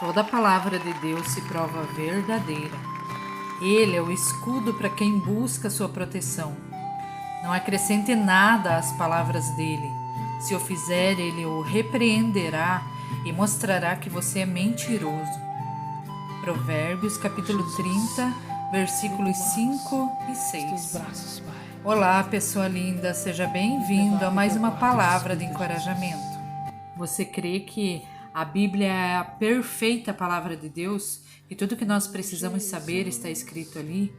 Toda palavra de Deus se prova verdadeira. Ele é o escudo para quem busca sua proteção. Não acrescente nada às palavras dele. Se o fizer, ele o repreenderá e mostrará que você é mentiroso. Provérbios capítulo 30, versículos 5 e 6. Olá, pessoa linda, seja bem-vindo a mais uma palavra de encorajamento. Você crê que a Bíblia é a perfeita palavra de Deus e tudo que nós precisamos saber está escrito ali?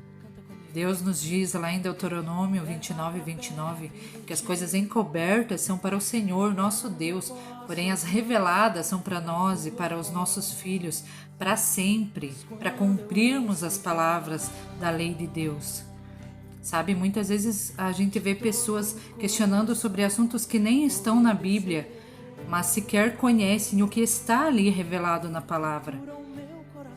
Deus nos diz lá em Deuteronômio 29, que as coisas encobertas são para o Senhor, nosso Deus, porém as reveladas são para nós e para os nossos filhos, para sempre, para cumprirmos as palavras da lei de Deus. Sabe, muitas vezes a gente vê pessoas questionando sobre assuntos que nem estão na Bíblia, mas sequer conhecem o que está ali revelado na palavra.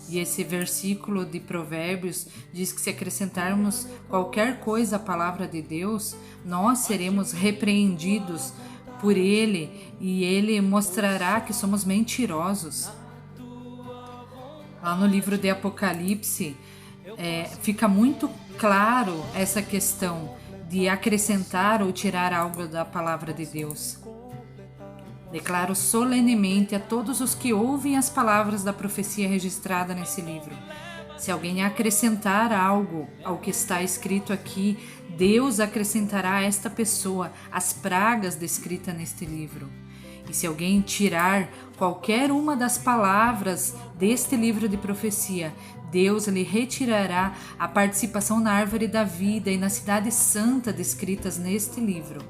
E esse versículo de Provérbios diz que se acrescentarmos qualquer coisa à palavra de Deus, nós seremos repreendidos por Ele e Ele mostrará que somos mentirosos. Lá no livro de Apocalipse, fica muito claro essa questão de acrescentar ou tirar algo da palavra de Deus. Declaro solenemente a todos os que ouvem as palavras da profecia registrada nesse livro. Se alguém acrescentar algo ao que está escrito aqui, Deus acrescentará a esta pessoa as pragas descritas neste livro. E se alguém tirar qualquer uma das palavras deste livro de profecia, Deus lhe retirará a participação na árvore da vida e na cidade santa descritas neste livro.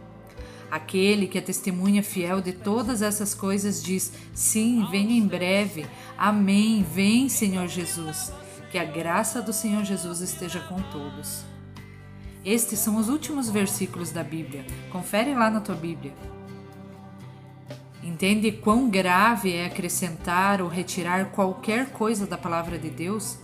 Aquele que é testemunha fiel de todas essas coisas diz: sim, venha em breve. Amém. Vem, Senhor Jesus. Que a graça do Senhor Jesus esteja com todos. Estes são os últimos versículos da Bíblia. Confere lá na tua Bíblia. Entende quão grave é acrescentar ou retirar qualquer coisa da palavra de Deus?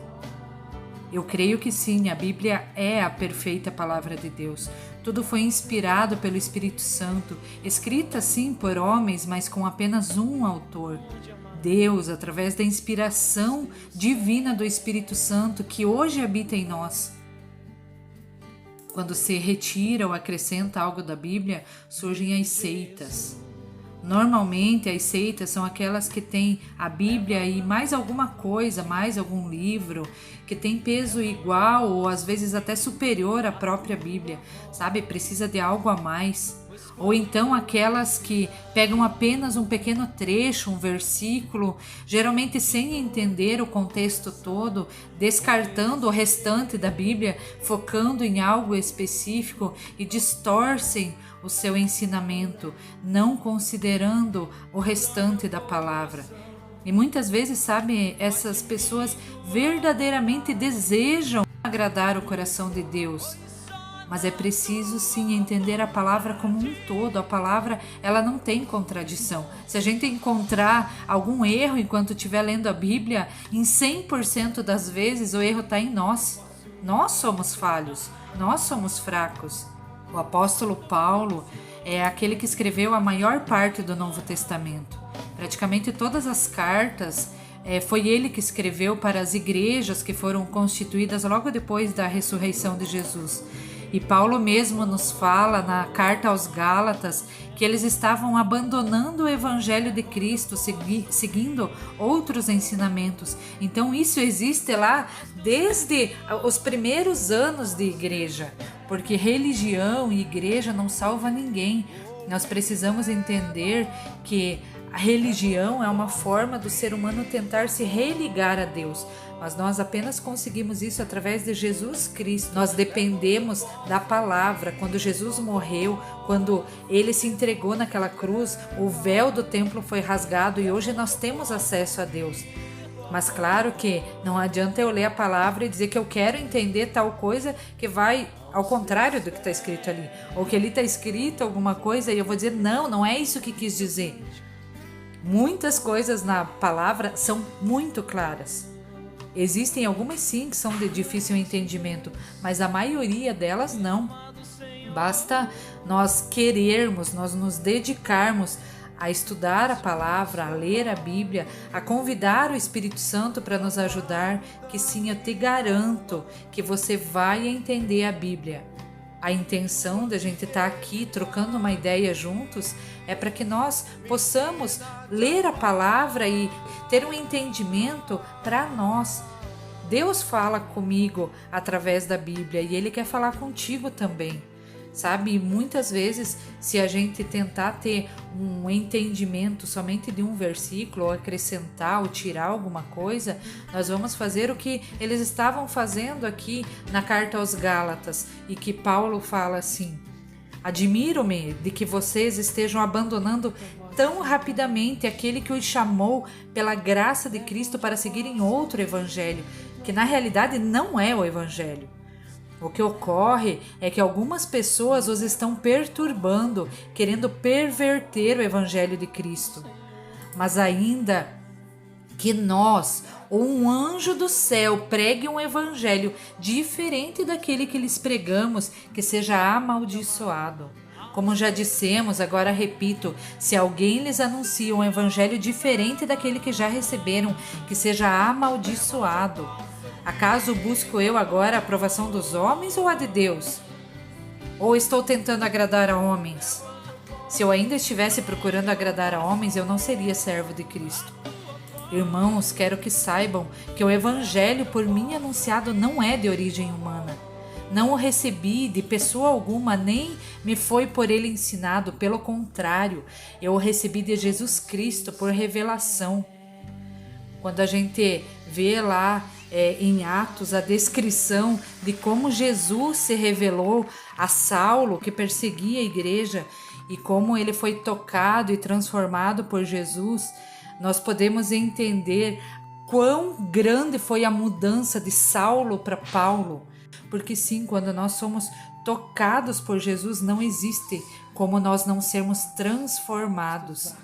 Eu creio que sim, a Bíblia é a perfeita palavra de Deus. Tudo foi inspirado pelo Espírito Santo, escrita sim por homens, mas com apenas um autor. Deus, através da inspiração divina do Espírito Santo que hoje habita em nós. Quando se retira ou acrescenta algo da Bíblia, surgem as seitas. Normalmente as seitas são aquelas que têm a Bíblia e mais alguma coisa, mais algum livro, que tem peso igual ou às vezes até superior à própria Bíblia, sabe? Precisa de algo a mais. Ou então aquelas que pegam apenas um pequeno trecho, um versículo, geralmente sem entender o contexto todo, descartando o restante da Bíblia, focando em algo específico e distorcem o seu ensinamento, não considerando o restante da palavra. E muitas vezes, sabe, essas pessoas verdadeiramente desejam agradar o coração de Deus. Mas é preciso sim entender a palavra como um todo. A palavra, ela não tem contradição. Se a gente encontrar algum erro enquanto estiver lendo a Bíblia, em 100% das vezes o erro está em nós. Nós somos falhos, nós somos fracos. O apóstolo Paulo é aquele que escreveu a maior parte do Novo Testamento. Praticamente todas as cartas foi ele que escreveu para as igrejas que foram constituídas logo depois da ressurreição de Jesus. E Paulo mesmo nos fala na carta aos Gálatas que eles estavam abandonando o evangelho de Cristo, seguindo outros ensinamentos. Então isso existe lá desde os primeiros anos de igreja, porque religião e igreja não salva ninguém. Nós precisamos entender que a religião é uma forma do ser humano tentar se religar a Deus, mas nós apenas conseguimos isso através de Jesus Cristo. Nós dependemos da palavra. Quando Jesus morreu, quando ele se entregou naquela cruz, o véu do templo foi rasgado e hoje nós temos acesso a Deus. Mas claro que não adianta eu ler a palavra e dizer que eu quero entender tal coisa que vai ao contrário do que está escrito ali. Ou que ali está escrito alguma coisa e eu vou dizer, não é isso que quis dizer. Muitas coisas na palavra são muito claras. Existem algumas sim que são de difícil entendimento, mas a maioria delas não. Basta nós querermos, nós nos dedicarmos a estudar a palavra, a ler a Bíblia, a convidar o Espírito Santo para nos ajudar, que sim, eu te garanto que você vai entender a Bíblia. A intenção da gente estar aqui trocando uma ideia juntos é para que nós possamos ler a palavra e ter um entendimento para nós. Deus fala comigo através da Bíblia e Ele quer falar contigo também, sabe? E muitas vezes, se a gente tentar ter um entendimento somente de um versículo, ou acrescentar ou tirar alguma coisa, nós vamos fazer o que eles estavam fazendo aqui na carta aos Gálatas, e que Paulo fala assim: admiro-me de que vocês estejam abandonando tão rapidamente aquele que os chamou pela graça de Cristo para seguirem outro evangelho, que na realidade não é o evangelho. O que ocorre é que algumas pessoas os estão perturbando, querendo perverter o evangelho de Cristo. Mas ainda que nós ou um anjo do céu pregue um evangelho diferente daquele que lhes pregamos, que seja amaldiçoado. Como já dissemos, agora repito, se alguém lhes anuncia um evangelho diferente daquele que já receberam, que seja amaldiçoado. Acaso busco eu agora a aprovação dos homens ou a de Deus? Ou estou tentando agradar a homens? Se eu ainda estivesse procurando agradar a homens, eu não seria servo de Cristo. Irmãos, quero que saibam que o evangelho por mim anunciado não é de origem humana. Não o recebi de pessoa alguma, nem me foi por ele ensinado. Pelo contrário, eu o recebi de Jesus Cristo por revelação. Quando a gente vê lá em Atos a descrição de como Jesus se revelou a Saulo, que perseguia a igreja, e como ele foi tocado e transformado por Jesus, nós podemos entender quão grande foi a mudança de Saulo para Paulo. Porque sim, quando nós somos tocados por Jesus, não existe como nós não sermos transformados.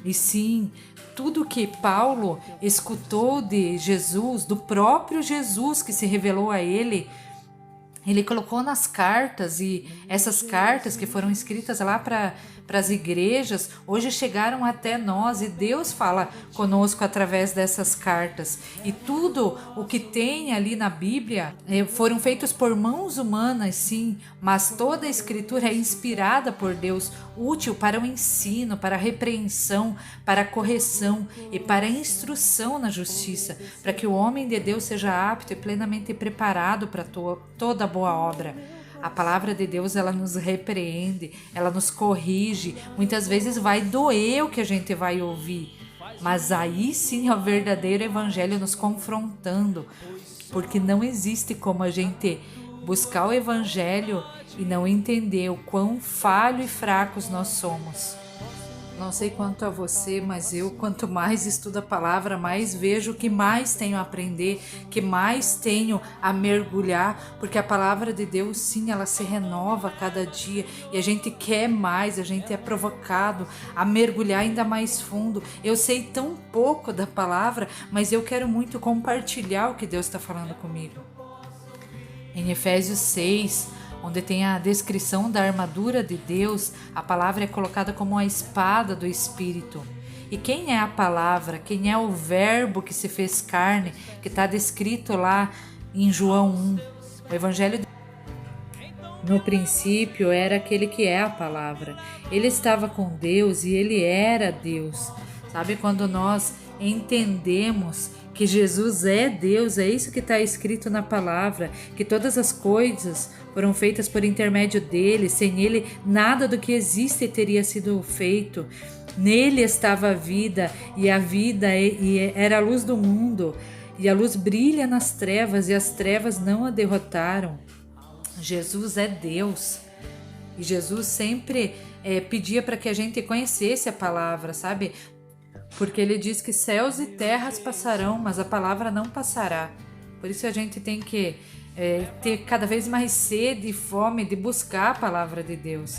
E sim, tudo que Paulo escutou de Jesus, do próprio Jesus que se revelou a ele colocou nas cartas, e essas cartas que foram escritas lá para as igrejas, hoje chegaram até nós, e Deus fala conosco através dessas cartas. E tudo o que tem ali na Bíblia foram feitos por mãos humanas, sim, mas toda a escritura é inspirada por Deus, útil para o ensino, para a repreensão, para a correção e para a instrução na justiça, para que o homem de Deus seja apto e plenamente preparado para toda boa obra. A palavra de Deus, ela nos repreende, ela nos corrige. Muitas vezes vai doer o que a gente vai ouvir, mas aí sim é o verdadeiro evangelho nos confrontando, porque não existe como a gente buscar o evangelho e não entender o quão falho e fracos nós somos. Não sei quanto a você, mas eu, quanto mais estudo a palavra, mais vejo que mais tenho a aprender, que mais tenho a mergulhar, porque a palavra de Deus, sim, ela se renova a cada dia, e a gente quer mais, a gente é provocado a mergulhar ainda mais fundo. Eu sei tão pouco da palavra, mas eu quero muito compartilhar o que Deus está falando comigo. Em Efésios 6, onde tem a descrição da armadura de Deus, a palavra é colocada como a espada do Espírito. E quem é a palavra? Quem é o verbo que se fez carne, que está descrito lá em João 1? O Evangelho no princípio era aquele que é a palavra. Ele estava com Deus e ele era Deus. Sabe, quando nós entendemos que Jesus é Deus, é isso que está escrito na palavra, que todas as coisas foram feitas por intermédio dele, sem ele nada do que existe teria sido feito. Nele estava a vida, e a vida era a luz do mundo, e a luz brilha nas trevas, e as trevas não a derrotaram. Jesus é Deus, e Jesus sempre pedia para que a gente conhecesse a palavra, sabe? Porque ele diz que céus e terras passarão, mas a palavra não passará. Por isso a gente tem que ter cada vez mais sede e fome de buscar a palavra de Deus.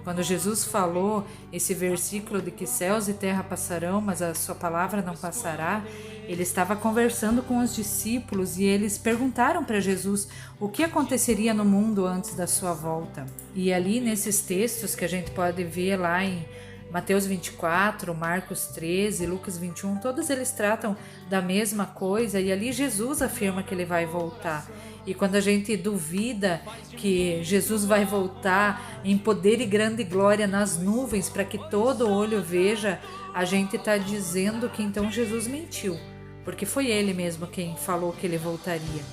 Quando Jesus falou esse versículo de que céus e terra passarão, mas a sua palavra não passará, ele estava conversando com os discípulos e eles perguntaram para Jesus o que aconteceria no mundo antes da sua volta. E ali nesses textos que a gente pode ver lá em Mateus 24, Marcos 13, Lucas 21, todos eles tratam da mesma coisa e ali Jesus afirma que ele vai voltar. E quando a gente duvida que Jesus vai voltar em poder e grande glória nas nuvens para que todo olho veja, a gente está dizendo que então Jesus mentiu, porque foi ele mesmo quem falou que ele voltaria.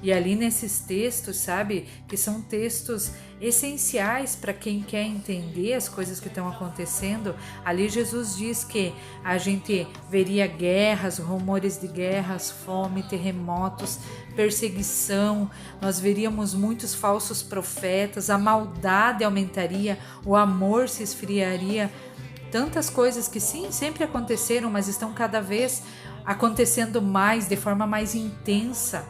E ali nesses textos, sabe, que são textos essenciais para quem quer entender as coisas que estão acontecendo, ali Jesus diz que a gente veria guerras, rumores de guerras, fome, terremotos, perseguição, nós veríamos muitos falsos profetas, a maldade aumentaria, o amor se esfriaria, tantas coisas que sim, sempre aconteceram, mas estão cada vez acontecendo mais, de forma mais intensa.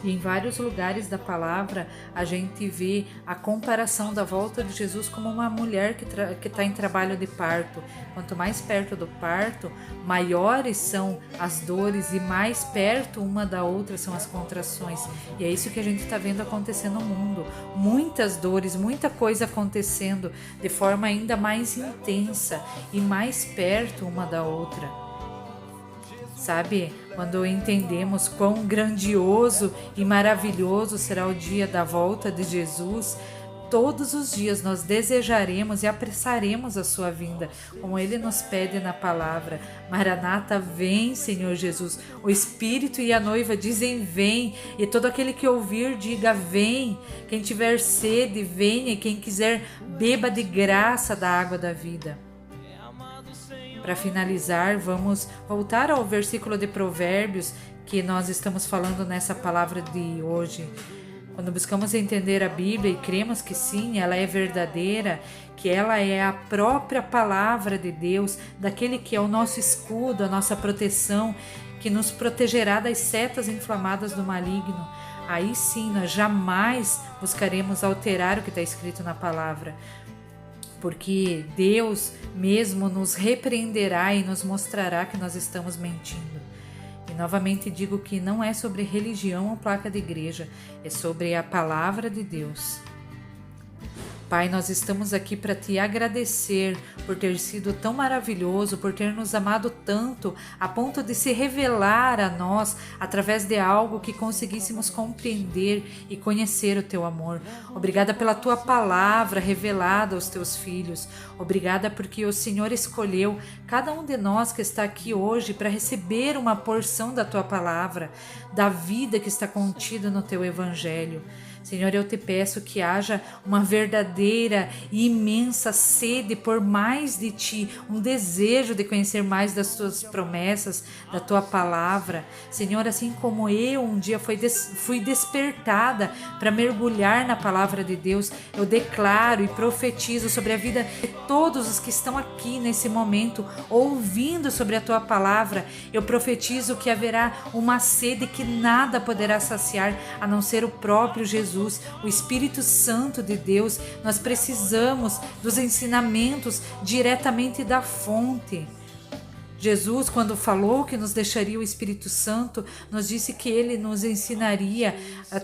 E em vários lugares da palavra a gente vê a comparação da volta de Jesus como uma mulher que está em trabalho de parto. Quanto mais perto do parto, maiores são as dores e mais perto uma da outra são as contrações. E é isso que a gente está vendo acontecer no mundo. Muitas dores, muita coisa acontecendo de forma ainda mais intensa e mais perto uma da outra. Sabe, quando entendemos quão grandioso e maravilhoso será o dia da volta de Jesus, todos os dias nós desejaremos e apressaremos a sua vinda, como ele nos pede na palavra. Maranata, vem, Senhor Jesus. O Espírito e a noiva dizem vem, e todo aquele que ouvir diga vem. Quem tiver sede, venha, e quem quiser beba de graça da água da vida. Para finalizar, vamos voltar ao versículo de Provérbios que nós estamos falando nessa palavra de hoje. Quando buscamos entender a Bíblia e cremos que sim, ela é verdadeira, que ela é a própria palavra de Deus, daquele que é o nosso escudo, a nossa proteção, que nos protegerá das setas inflamadas do maligno, aí sim nós jamais buscaremos alterar o que está escrito na palavra. Porque Deus mesmo nos repreenderá e nos mostrará que nós estamos mentindo. E novamente digo que não é sobre religião ou placa de igreja, é sobre a palavra de Deus. Pai, nós estamos aqui para te agradecer por ter sido tão maravilhoso, por ter nos amado tanto, a ponto de se revelar a nós através de algo que conseguíssemos compreender e conhecer o teu amor. Obrigada pela tua palavra revelada aos teus filhos. Obrigada porque o Senhor escolheu cada um de nós que está aqui hoje para receber uma porção da tua palavra, da vida que está contida no teu evangelho. Senhor, eu te peço que haja uma verdadeira e imensa sede por mais de Ti, um desejo de conhecer mais das Tuas promessas, da Tua palavra. Senhor, assim como eu um dia fui despertada para mergulhar na palavra de Deus, eu declaro e profetizo sobre a vida de todos os que estão aqui nesse momento, ouvindo sobre a Tua palavra. Eu profetizo que haverá uma sede que nada poderá saciar, a não ser o próprio Jesus, o Espírito Santo de Deus. Nós precisamos dos ensinamentos diretamente da fonte. Jesus, quando falou que nos deixaria o Espírito Santo, nos disse que ele nos ensinaria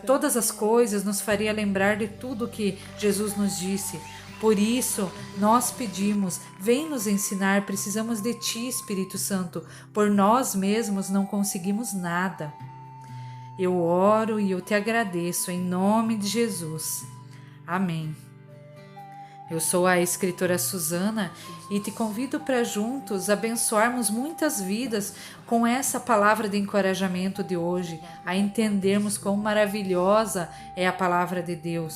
todas as coisas, nos faria lembrar de tudo que Jesus nos disse. Por isso, nós pedimos, vem nos ensinar, precisamos de Ti, Espírito Santo. Por nós mesmos não conseguimos nada. Eu oro e eu te agradeço em nome de Jesus. Amém. Eu sou a escritora Suzana e te convido para juntos abençoarmos muitas vidas com essa palavra de encorajamento de hoje, a entendermos quão maravilhosa é a palavra de Deus.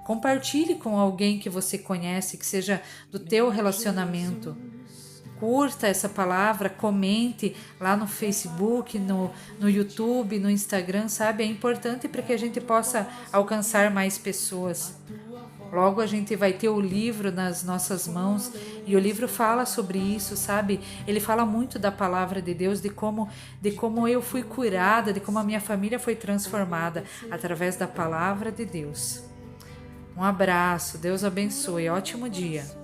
Compartilhe com alguém que você conhece, que seja do teu relacionamento. Curta essa palavra, comente lá no Facebook, no YouTube, no Instagram, sabe? É importante para que a gente possa alcançar mais pessoas. Logo a gente vai ter o livro nas nossas mãos e o livro fala sobre isso, sabe? Ele fala muito da palavra de Deus, de como eu fui curada, de como a minha família foi transformada através da palavra de Deus. Um abraço, Deus abençoe, ótimo dia.